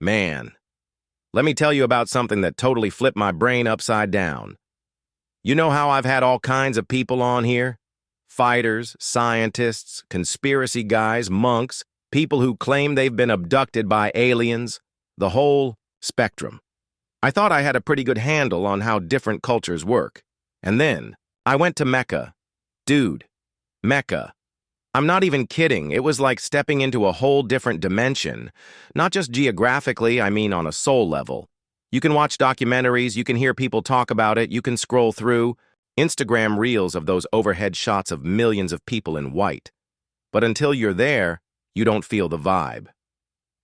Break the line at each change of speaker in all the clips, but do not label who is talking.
Man, let me tell you about something that totally flipped my brain upside down. You know how I've had all kinds of people on here? Fighters, scientists, conspiracy guys, monks, people who claim they've been abducted by aliens, the whole spectrum. I thought I had a pretty good handle on how different cultures work. And then, I went to Mecca. Dude, Mecca. I'm not even kidding. It was like stepping into a whole different dimension. Not just geographically, I mean on a soul level. You can watch documentaries, you can hear people talk about it, you can scroll through Instagram reels of those overhead shots of millions of people in white. But until you're there, you don't feel the vibe.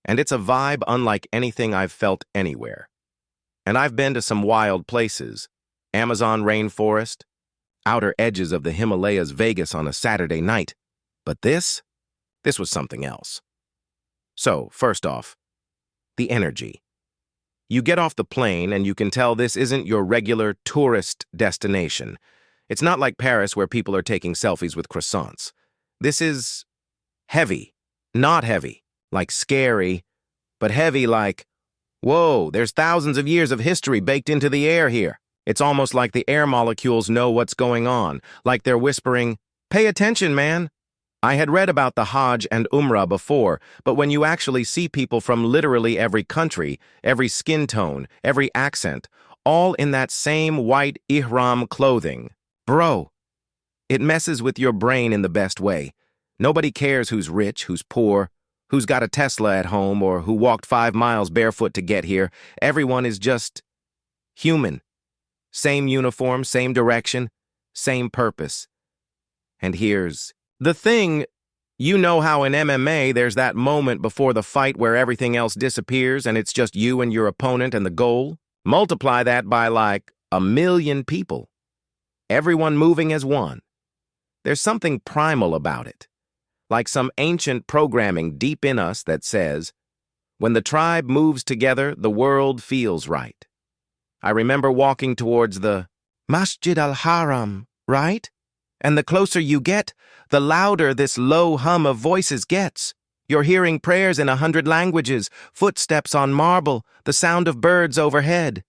And it's a vibe unlike anything I've felt anywhere. And I've been to some wild places. Amazon rainforest, outer edges of the Himalayas, Vegas on a Saturday night. But this was something else. So, first off, the energy. You get off the plane and you can tell this isn't your regular tourist destination. It's not like Paris where people are taking selfies with croissants. This is heavy, not heavy, like scary, but heavy like, whoa, there's thousands of years of history baked into the air here. It's almost like the air molecules know what's going on, like they're whispering, "Pay attention, man." I had read about the Hajj and Umrah before, but when you actually see people from literally every country, every skin tone, every accent, all in that same white ihram clothing, bro, it messes with your brain in the best way. Nobody cares who's rich, who's poor, who's got a Tesla at home, or who walked 5 miles barefoot to get here. Everyone is just human. Same uniform, same direction, same purpose. And here's the thing. You know how in MMA there's that moment before the fight where everything else disappears and it's just you and your opponent and the goal? Multiply that by like 1 million people. Everyone moving as one. There's something primal about it. Like some ancient programming deep in us that says, when the tribe moves together, the world feels right. I remember walking towards the Masjid al-Haram, right? And the closer you get, the louder this low hum of voices gets. You're hearing prayers in 100 languages, footsteps on marble, the sound of birds overhead.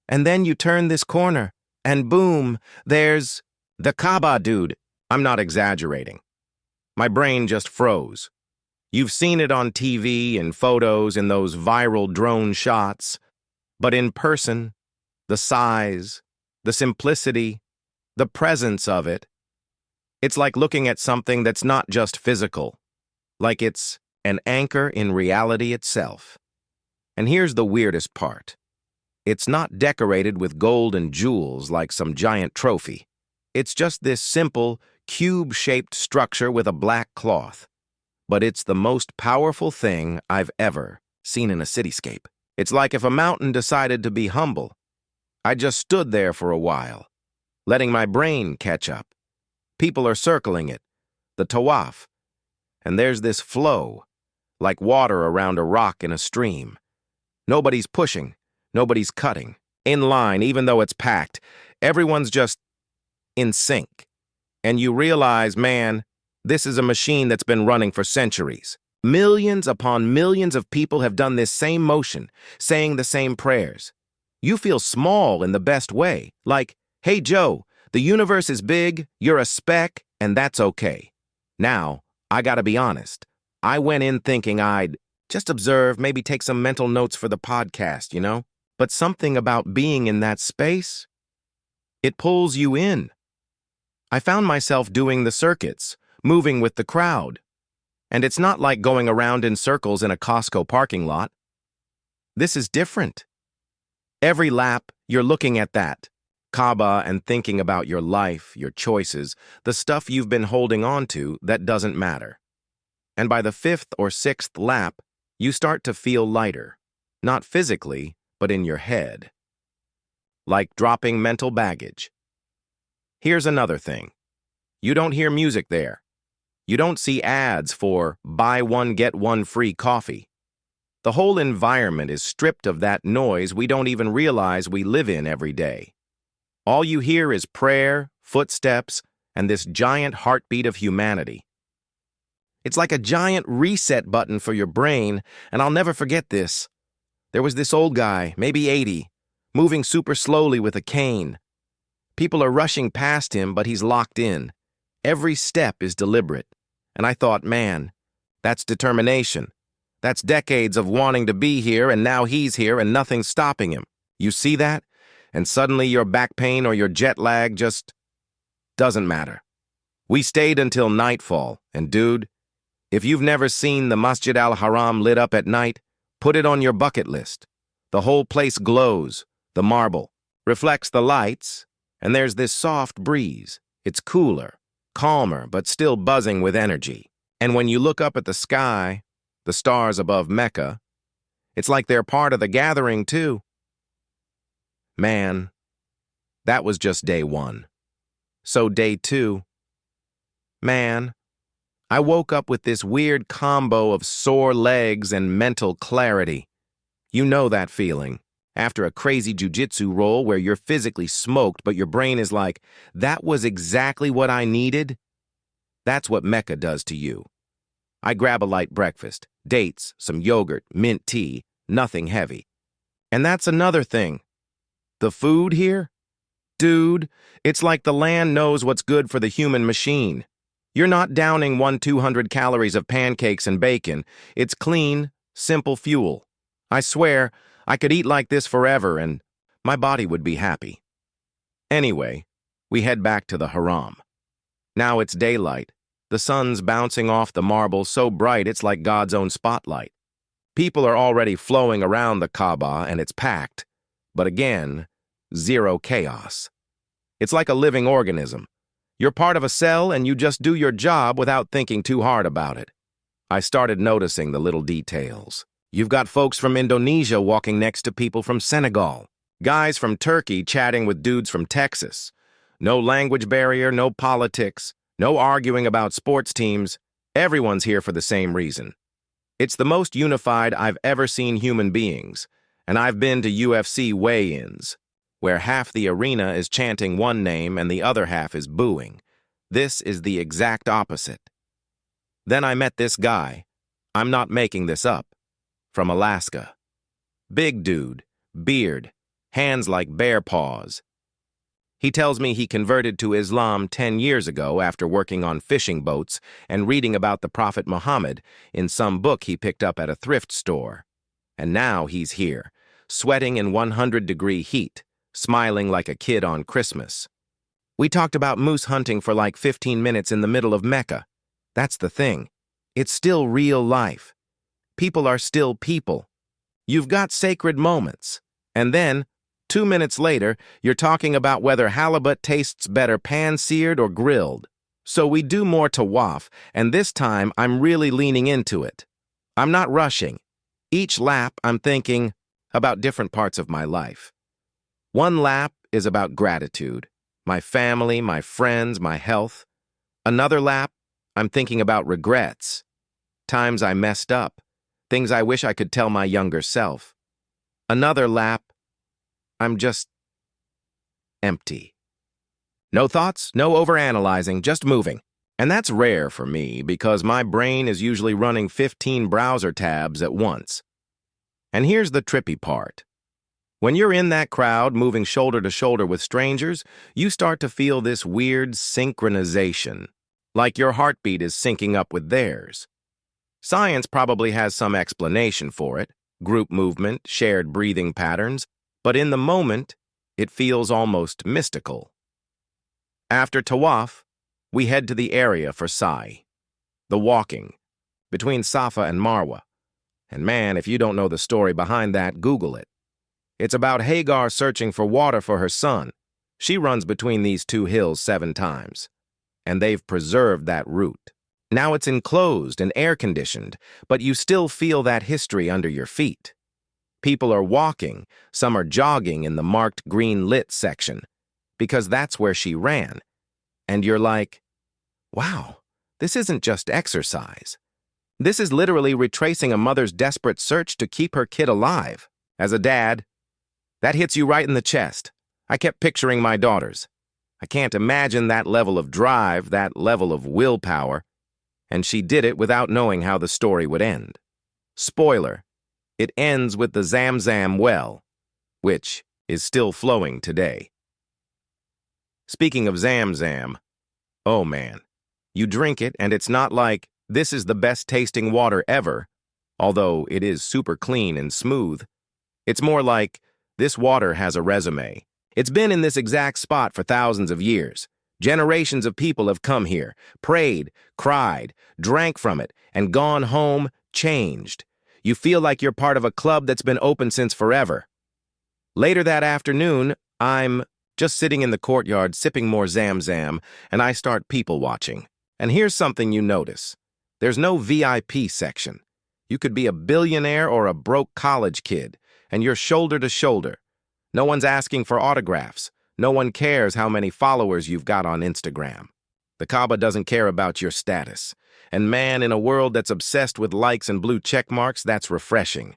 And then you turn this corner, and boom, there's the Kaaba, dude. I'm not exaggerating. My brain just froze. You've seen it on TV, in photos, in those viral drone shots. But in person, the size, the simplicity, the presence of it, it's like looking at something that's not just physical, like it's an anchor in reality itself. And here's the weirdest part. It's not decorated with gold and jewels like some giant trophy. It's just this simple, cube-shaped structure with a black cloth. But it's the most powerful thing I've ever seen in a cityscape. It's like if a mountain decided to be humble. I just stood there for a while, letting my brain catch up. People are circling it, the Tawaf, and there's this flow, like water around a rock in a stream. Nobody's pushing, nobody's cutting, in line even though it's packed. Everyone's just in sync. And you realize, man, this is a machine that's been running for centuries. Millions upon millions of people have done this same motion, saying the same prayers. You feel small in the best way, like, hey Joe, the universe is big, you're a speck, and that's okay. Now, I gotta be honest. I went in thinking I'd just observe, maybe take some mental notes for the podcast, you know? But something about being in that space, it pulls you in. I found myself doing the circuits, moving with the crowd. And it's not like going around in circles in a Costco parking lot. This is different. Every lap, you're looking at that Kaaba and thinking about your life, your choices, the stuff you've been holding on to that doesn't matter. And by the 5th or 6th lap, you start to feel lighter, not physically, but in your head. Like dropping mental baggage. Here's another thing. You don't hear music there. You don't see ads for buy one get one free coffee. The whole environment is stripped of that noise we don't even realize we live in every day. All you hear is prayer, footsteps, and this giant heartbeat of humanity. It's like a giant reset button for your brain, and I'll never forget this. There was this old guy, maybe 80, moving super slowly with a cane. People are rushing past him, but he's locked in. Every step is deliberate. And I thought, man, that's determination. That's decades of wanting to be here, and now he's here and nothing's stopping him. You see that? And suddenly your back pain or your jet lag just doesn't matter. We stayed until nightfall, and dude, if you've never seen the Masjid al-Haram lit up at night, put it on your bucket list. The whole place glows, the marble, reflects the lights, and there's this soft breeze. It's cooler, calmer, but still buzzing with energy. And when you look up at the sky, the stars above Mecca, it's like they're part of the gathering too. Man, that was just day one. So day two, man, I woke up with this weird combo of sore legs and mental clarity. You know that feeling. After a crazy jiu-jitsu roll where you're physically smoked, but your brain is like, that was exactly what I needed? That's what Mecca does to you. I grab a light breakfast, dates, some yogurt, mint tea, nothing heavy. And that's another thing. The food here? Dude, it's like the land knows what's good for the human machine. You're not downing 200 calories of pancakes and bacon. It's clean, simple fuel. I swear, I could eat like this forever and my body would be happy. Anyway, we head back to the Haram. Now it's daylight. The sun's bouncing off the marble so bright it's like God's own spotlight. People are already flowing around the Kaaba and it's packed. But again, zero chaos. It's like a living organism. You're part of a cell and you just do your job without thinking too hard about it. I started noticing the little details. You've got folks from Indonesia walking next to people from Senegal. Guys from Turkey chatting with dudes from Texas. No language barrier, no politics, no arguing about sports teams. Everyone's here for the same reason. It's the most unified I've ever seen human beings, and I've been to UFC weigh-ins, where half the arena is chanting one name and the other half is booing. This is the exact opposite. Then I met this guy. I'm not making this up. From Alaska. Big dude, beard, hands like bear paws. He tells me he converted to Islam 10 years ago after working on fishing boats and reading about the Prophet Muhammad in some book he picked up at a thrift store. And now he's here, sweating in 100-degree heat, smiling like a kid on Christmas. We talked about moose hunting for like 15 minutes in the middle of Mecca. That's the thing. It's still real life. People are still people. You've got sacred moments. And then, 2 minutes later, you're talking about whether halibut tastes better pan-seared or grilled. So we do more Tawaf, and this time I'm really leaning into it. I'm not rushing. Each lap, I'm thinking about different parts of my life. One lap is about gratitude, my family, my friends, my health. Another lap, I'm thinking about regrets, times I messed up, things I wish I could tell my younger self. Another lap, I'm just empty. No thoughts, no overanalyzing, just moving. And that's rare for me because my brain is usually running 15 browser tabs at once. And here's the trippy part. When you're in that crowd moving shoulder to shoulder with strangers, you start to feel this weird synchronization, like your heartbeat is syncing up with theirs. Science probably has some explanation for it, group movement, shared breathing patterns, but in the moment, it feels almost mystical. After Tawaf, we head to the area for Sa'i, the walking, between Safa and Marwa. And man, if you don't know the story behind that, Google it. It's about Hagar searching for water for her son. She runs between these two hills 7 times, and they've preserved that route. Now it's enclosed and air-conditioned, but you still feel that history under your feet. People are walking, some are jogging in the marked green lit section, because that's where she ran. And you're like, wow, this isn't just exercise. This is literally retracing a mother's desperate search to keep her kid alive. As a dad, that hits you right in the chest. I kept picturing my daughters. I can't imagine that level of drive, that level of willpower. And she did it without knowing how the story would end. Spoiler, It ends with the Zamzam well, which is still flowing today. Speaking of Zamzam, oh man, you drink it and it's not like this is the best tasting water ever, although it is super clean and smooth. It's more like this water has a resume. It's been in this exact spot for thousands of years. Generations of people have come here, prayed, cried, drank from it, and gone home changed. You feel like you're part of a club that's been open since forever. Later that afternoon, I'm just sitting in the courtyard sipping more Zamzam, and I start people watching. And here's something you notice. There's no VIP section. You could be a billionaire or a broke college kid, and you're shoulder to shoulder. No one's asking for autographs. No one cares how many followers you've got on Instagram. The Kaaba doesn't care about your status. And man, in a world that's obsessed with likes and blue check marks, that's refreshing.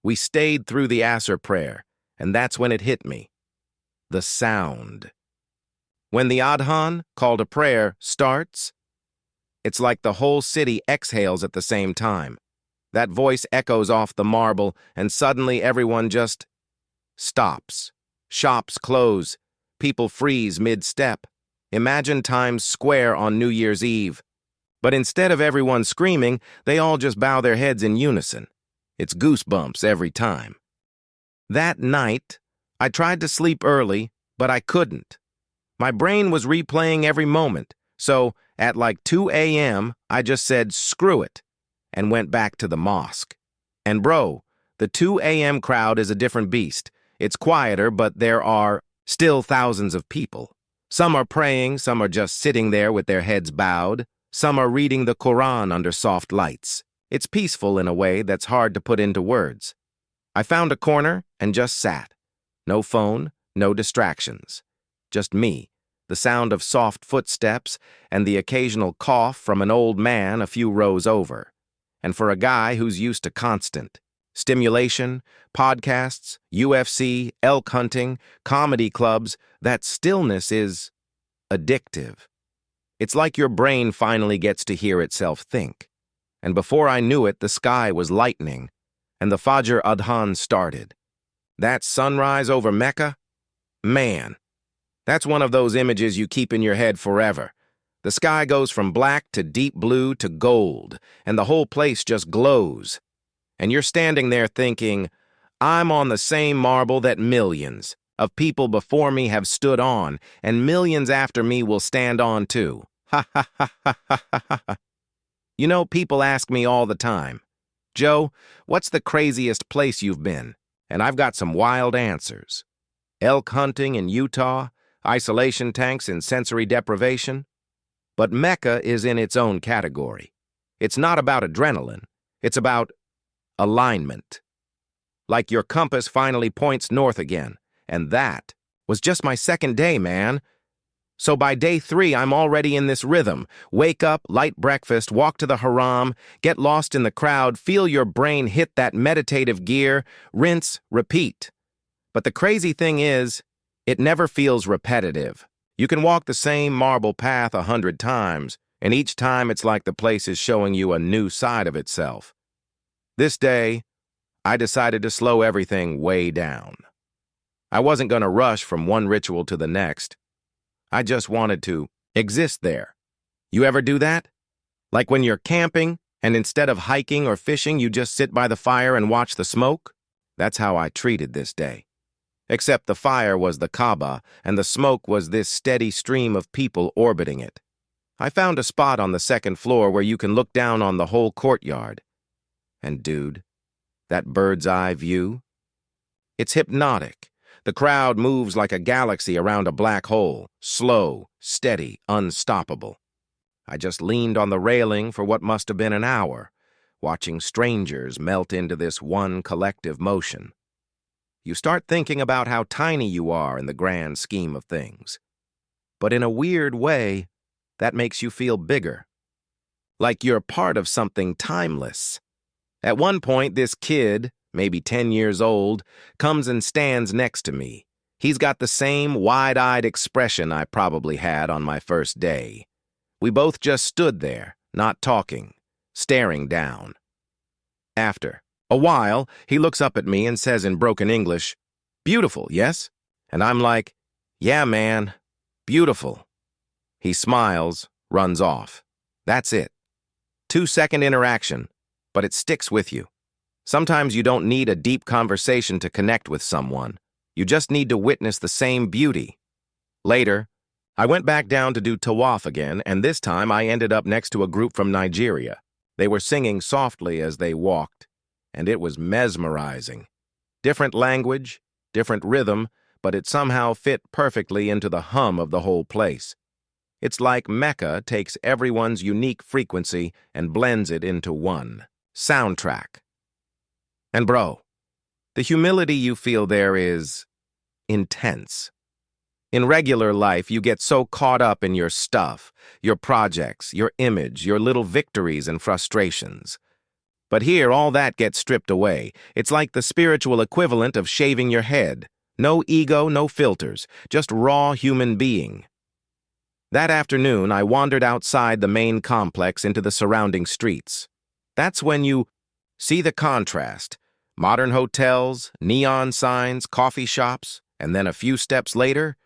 We stayed through the Asr prayer, and that's when it hit me. The sound. When the Adhan, call to prayer, starts, it's like the whole city exhales at the same time. That voice echoes off the marble, and suddenly everyone just stops. Shops close. People freeze mid-step. Imagine Times Square on New Year's Eve. But instead of everyone screaming, they all just bow their heads in unison. It's goosebumps every time. That night, I tried to sleep early, but I couldn't. My brain was replaying every moment, so at like 2 a.m., I just said, screw it, and went back to the mosque. And bro, the 2 a.m. crowd is a different beast. It's quieter, but there are still thousands of people. Some are praying, some are just sitting there with their heads bowed. Some are reading the Quran under soft lights. It's peaceful in a way that's hard to put into words. I found a corner and just sat. No phone, no distractions. Just me, the sound of soft footsteps, and the occasional cough from an old man a few rows over. And for a guy who's used to constant stimulation, podcasts, UFC, elk hunting, comedy clubs, that stillness is addictive. It's like your brain finally gets to hear itself think. And before I knew it, the sky was lightening, and the Fajr Adhan started. That sunrise over Mecca? Man, that's one of those images you keep in your head forever. The sky goes from black to deep blue to gold, and the whole place just glows. And you're standing there thinking, I'm on the same marble that millions of people before me have stood on, and millions after me will stand on too. Ha ha ha ha ha ha ha. You know, people ask me all the time, Joe, what's the craziest place you've been? And I've got some wild answers. Elk hunting in Utah, isolation tanks in sensory deprivation. But Mecca is in its own category. It's not about adrenaline. It's about alignment. Like your compass finally points north again. And that was just my second day, man. So by day 3, I'm already in this rhythm. Wake up, light breakfast, walk to the Haram, get lost in the crowd, feel your brain hit that meditative gear, rinse, repeat. But the crazy thing is, it never feels repetitive. You can walk the same marble path 100 times, and each time it's like the place is showing you a new side of itself. This day, I decided to slow everything way down. I wasn't going to rush from one ritual to the next. I just wanted to exist there. You ever do that? Like when you're camping, and instead of hiking or fishing, you just sit by the fire and watch the smoke? That's how I treated this day. Except the fire was the Kaaba, and the smoke was this steady stream of people orbiting it. I found a spot on the 2nd floor where you can look down on the whole courtyard. And dude, that bird's eye view? It's hypnotic. The crowd moves like a galaxy around a black hole, slow, steady, unstoppable. I just leaned on the railing for what must have been an hour, watching strangers melt into this one collective motion. You start thinking about how tiny you are in the grand scheme of things. But in a weird way, that makes you feel bigger. Like you're part of something timeless. At one point, this kid, maybe 10 years old, comes and stands next to me. He's got the same wide-eyed expression I probably had on my first day. We both just stood there, not talking, staring down. After, A while, he looks up at me and says in broken English, "Beautiful, yes?" And I'm like, "Yeah, man, beautiful." He smiles, runs off. That's it. 2-second interaction, but it sticks with you. Sometimes you don't need a deep conversation to connect with someone. You just need to witness the same beauty. Later, I went back down to do Tawaf again, and this time I ended up next to a group from Nigeria. They were singing softly as they walked, and it was mesmerizing. Different language, different rhythm, but it somehow fit perfectly into the hum of the whole place. It's like Mecca takes everyone's unique frequency and blends it into one soundtrack. And bro, the humility you feel there is intense. In regular life, you get so caught up in your stuff, your projects, your image, your little victories and frustrations. But here, all that gets stripped away. It's like the spiritual equivalent of shaving your head. No ego, no filters, just raw human being. That afternoon, I wandered outside the main complex into the surrounding streets. That's when you see the contrast. Modern hotels, neon signs, coffee shops, and then a few steps later,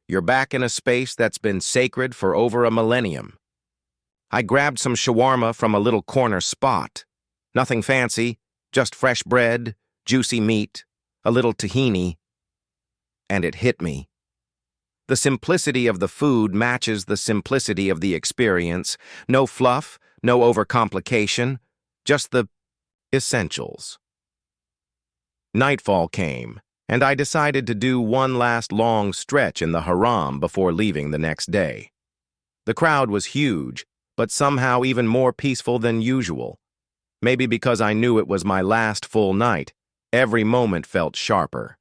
you're back in a space that's been sacred for over a millennium. I grabbed some shawarma from a little corner spot. Nothing fancy, just fresh bread, juicy meat, a little tahini, and it hit me. The simplicity of the food matches the simplicity of the experience. No fluff, no overcomplication, just the essentials. Nightfall came, and I decided to do one last long stretch in the Haram before leaving the next day. The crowd was huge, but somehow even more peaceful than usual. Maybe because I knew it was my last full night, every moment felt sharper.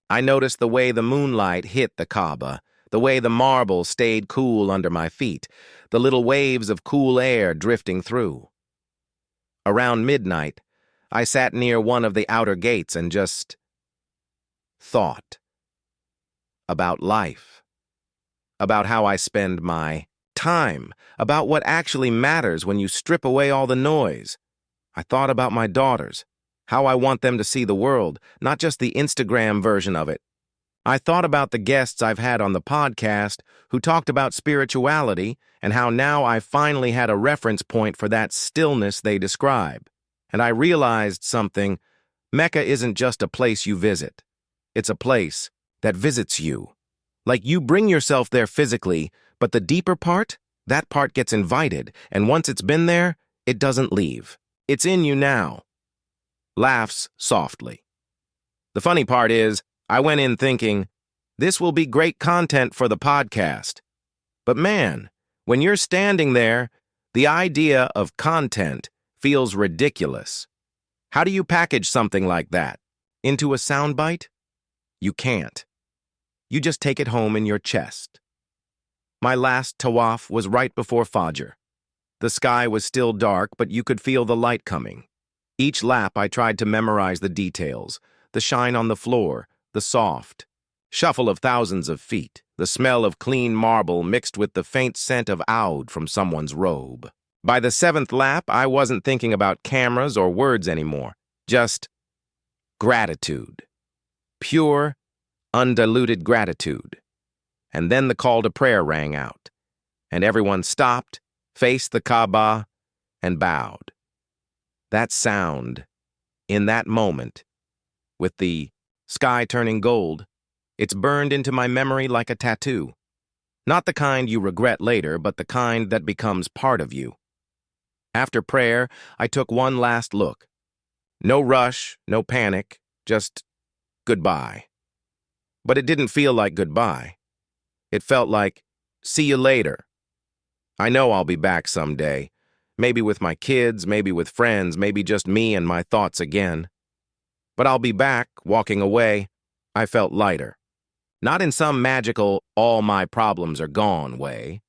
I noticed the way the moonlight hit the Kaaba, the way the marble stayed cool under my feet, the little waves of cool air drifting through. Around midnight, I sat near one of the outer gates and just thought about life, about how I spend my time, about what actually matters when you strip away all the noise. I thought about my daughters, how I want them to see the world, not just the Instagram version of it. I thought about the guests I've had on the podcast who talked about spirituality and how now I finally had a reference point for that stillness they describe. And I realized something. Mecca isn't just a place you visit. It's a place that visits you. Like you bring yourself there physically, but the deeper part, that part gets invited, and once it's been there, it doesn't leave. It's in you now. Laughs softly. The funny part is, I went in thinking, this will be great content for the podcast. But man, when you're standing there, the idea of content feels ridiculous. How do you package something like that? Into a soundbite? You can't. You just take it home in your chest. My last Tawaf was right before Fajr. The sky was still dark, but you could feel the light coming. Each lap I tried to memorize the details, the shine on the floor, the soft shuffle of thousands of feet, the smell of clean marble mixed with the faint scent of oud from someone's robe. By the 7th lap, I wasn't thinking about cameras or words anymore, just gratitude. Pure, undiluted gratitude. And then the call to prayer rang out, and everyone stopped, faced the Kaaba, and bowed. That sound, in that moment, with the sky turning gold, it's burned into my memory like a tattoo. Not the kind you regret later, but the kind that becomes part of you. After prayer, I took one last look. No rush, no panic, just goodbye. But it didn't feel like goodbye. It felt like, see you later. I know I'll be back someday. Maybe with my kids, maybe with friends, maybe just me and my thoughts again. But I'll be back, walking away. I felt lighter. Not in some magical, all my problems are gone way.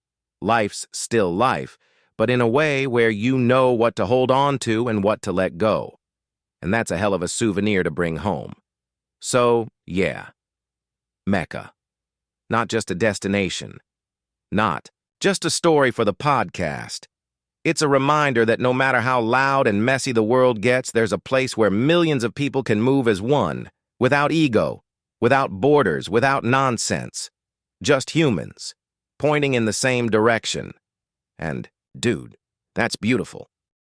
Life's still life, but in a way where you know what to hold on to and what to let go. And that's a hell of a souvenir to bring home. So, yeah, Mecca. Not just a destination. Not just a story for the podcast. It's a reminder that no matter how loud and messy the world gets, there's a place where millions of people can move as one, without ego, without borders, without nonsense. Just humans, pointing in the same direction. And, dude, that's beautiful.